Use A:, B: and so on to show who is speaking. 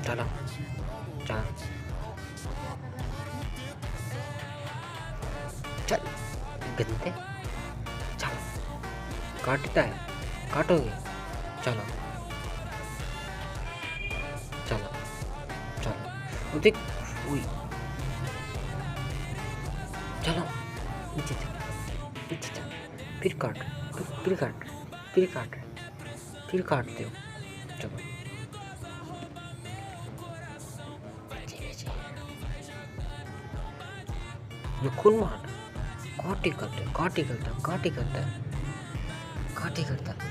A: चलो चलो चल गंदे। चलो काटता है, काटोगे। चलो चलो चलो देख। उई, चलो पीछे चल, पीछे चल। फिर काट, फिर काट, फिर काट, फिर काटते हो। चलो ये खून मार, काटी करता है, काटी करता है, काटी करता है, काटी करता है।